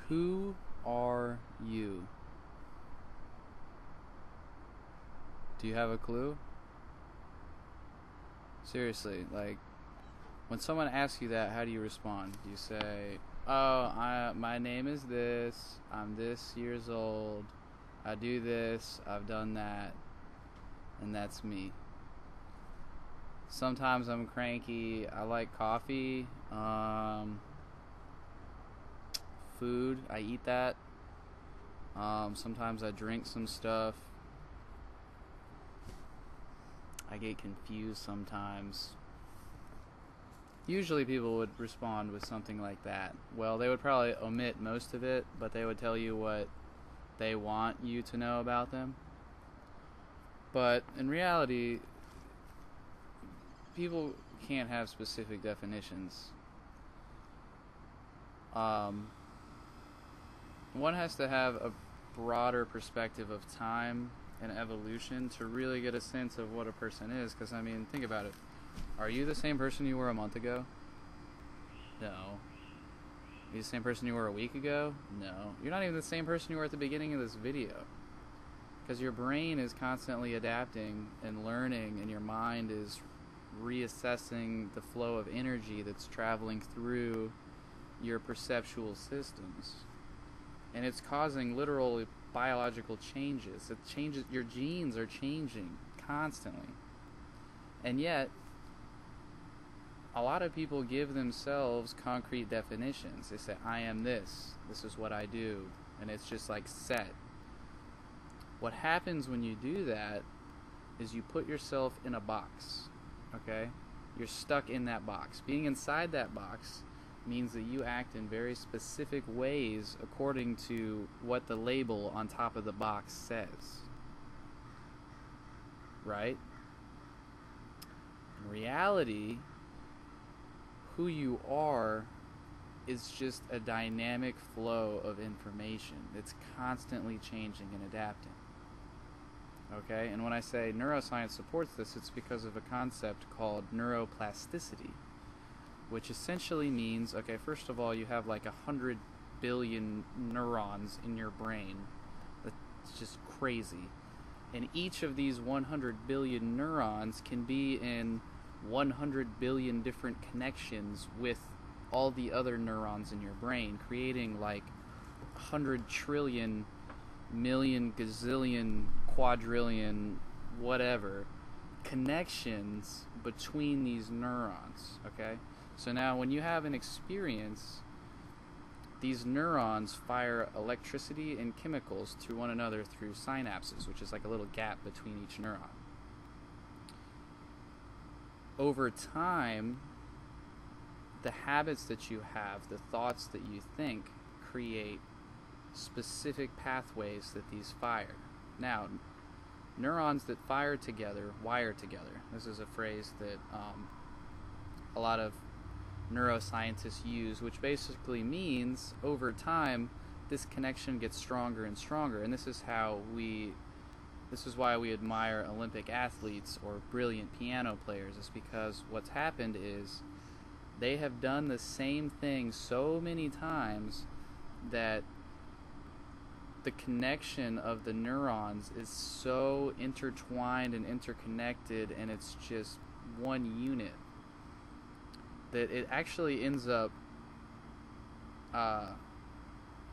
Who are you? Do you have a clue? Seriously, like, when someone asks you that, how do you respond? Do you say, "Oh, my name is this. I'm this years old. I do this. I've done that, and that's me." Sometimes I'm cranky. I like coffee. Food. I eat that. Sometimes I drink some stuff. I get confused sometimes. Usually people would respond with something like that. Well, they would probably omit most of it, but they would tell you what they want you to know about them. But in reality, people can't have specific definitions. One has to have a broader perspective of time and evolution to really get a sense of what a person is. Because, I mean, think about it. Are you the same person you were a month ago? No. Are you the same person you were a week ago? No. You're not even the same person you were at the beginning of this video. Because your brain is constantly adapting and learning, and your mind is reassessing the flow of energy that's traveling through your perceptual systems. And it's causing literal biological changes. It changes, your genes are changing constantly. And yet, a lot of people give themselves concrete definitions. They say, "I am this. This is what I do." And it's just like set. What happens when you do that is you put yourself in a box. Okay? You're stuck in that box. Being inside that box means that you act in very specific ways according to what the label on top of the box says. Right? In reality, who you are is just a dynamic flow of information. It's constantly changing and adapting. Okay? And when I say neuroscience supports this, it's because of a concept called neuroplasticity, which essentially means, okay, first of all, you have like 100 billion neurons in your brain. That's just crazy. And each of these 100 billion neurons can be in 100 billion different connections with all the other neurons in your brain, creating like 100 trillion, million, gazillion, quadrillion, whatever, connections between these neurons, okay? So now when you have an experience, these neurons fire electricity and chemicals to one another through synapses, which is like a little gap between each neuron. Over time, the habits that you have, the thoughts that you think, create specific pathways that these fire. Now, neurons that fire together wire together. This is a phrase that a lot of neuroscientists use, which basically means over time this connection gets stronger and stronger. And this is why we admire Olympic athletes or brilliant piano players, is because what's happened is they have done the same thing so many times that the connection of the neurons is so intertwined and interconnected, and it's just one unit, that it actually ends up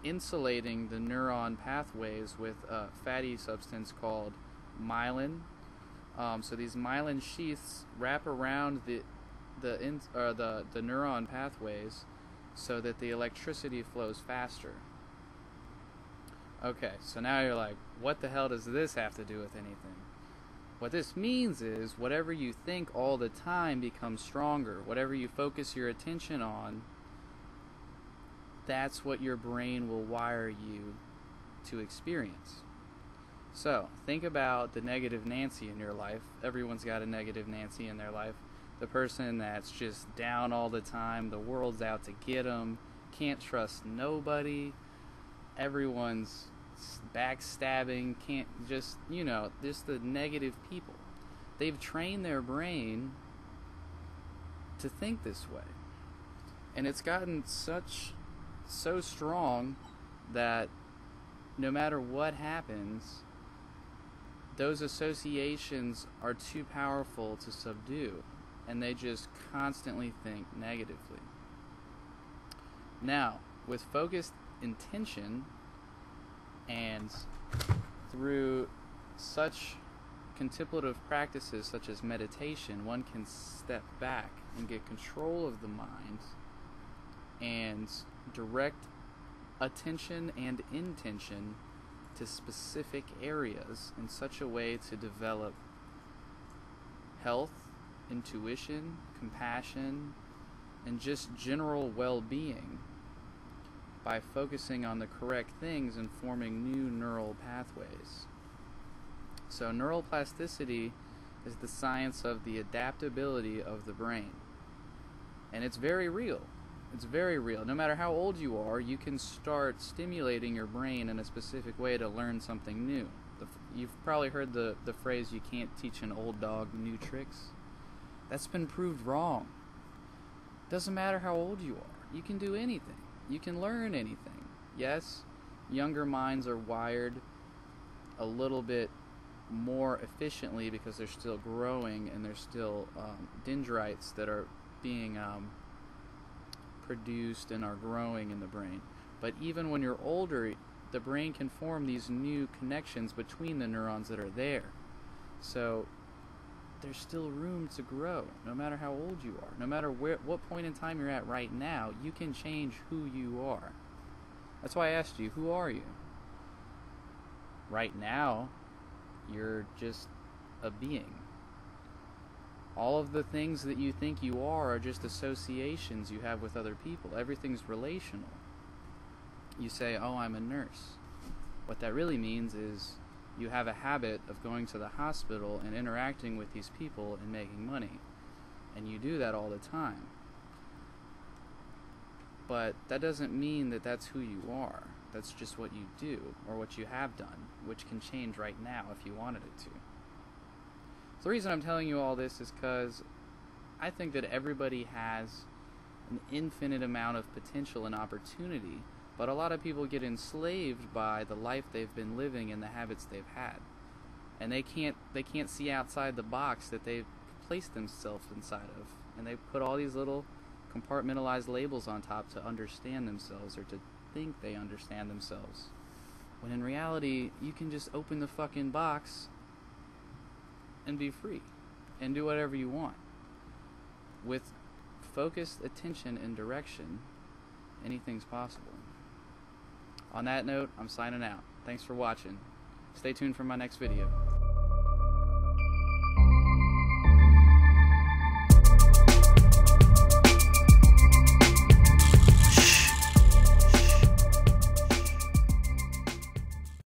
insulating the neuron pathways with a fatty substance called myelin. So these myelin sheaths wrap around the neuron pathways so that the electricity flows faster. Okay, so now you're like, what the hell does this have to do with anything? What this means is whatever you think all the time becomes stronger. Whatever you focus your attention on, that's what your brain will wire you to experience. So, think about the negative Nancy in your life. Everyone's got a negative Nancy in their life. The person that's just down all the time, the world's out to get them, can't trust nobody, everyone's backstabbing, can't just the negative people. They've trained their brain to think this way. And it's gotten so strong that no matter what happens, those associations are too powerful to subdue, and they just constantly think negatively. Now, with focused intention and through such contemplative practices such as meditation, one can step back and get control of the mind and direct attention and intention to specific areas in such a way to develop health, intuition, compassion, and just general well-being by focusing on the correct things and forming new neural pathways. So neuroplasticity is the science of the adaptability of the brain. And it's very real. It's very real. No matter how old you are, you can start stimulating your brain in a specific way to learn something new. You've probably heard the phrase, you can't teach an old dog new tricks. That's been proved wrong. Doesn't matter how old you are. You can do anything. You can learn anything. Yes, younger minds are wired a little bit more efficiently because they're still growing and there's still dendrites that are being produced and are growing in the brain. But even when you're older, the brain can form these new connections between the neurons that are there. So there's still room to grow, no matter how old you are. No matter what point in time you're at right now, you can change who you are. That's why I asked you, who are you? Right now, you're just a being. All of the things that you think you are just associations you have with other people. Everything's relational. You say, oh, I'm a nurse. What that really means is you have a habit of going to the hospital and interacting with these people and making money. And you do that all the time. But that doesn't mean that that's who you are. That's just what you do, or what you have done, which can change right now if you wanted it to. So the reason I'm telling you all this is because I think that everybody has an infinite amount of potential and opportunity, but a lot of people get enslaved by the life they've been living and the habits they've had. And they can't see outside the box that they've placed themselves inside of. And they put all these little compartmentalized labels on top to understand themselves, or to think they understand themselves. When in reality, you can just open the fucking box and be free and do whatever you want. With focused attention and direction, anything's possible. On that note, I'm signing out. Thanks for watching. Stay tuned for my next video.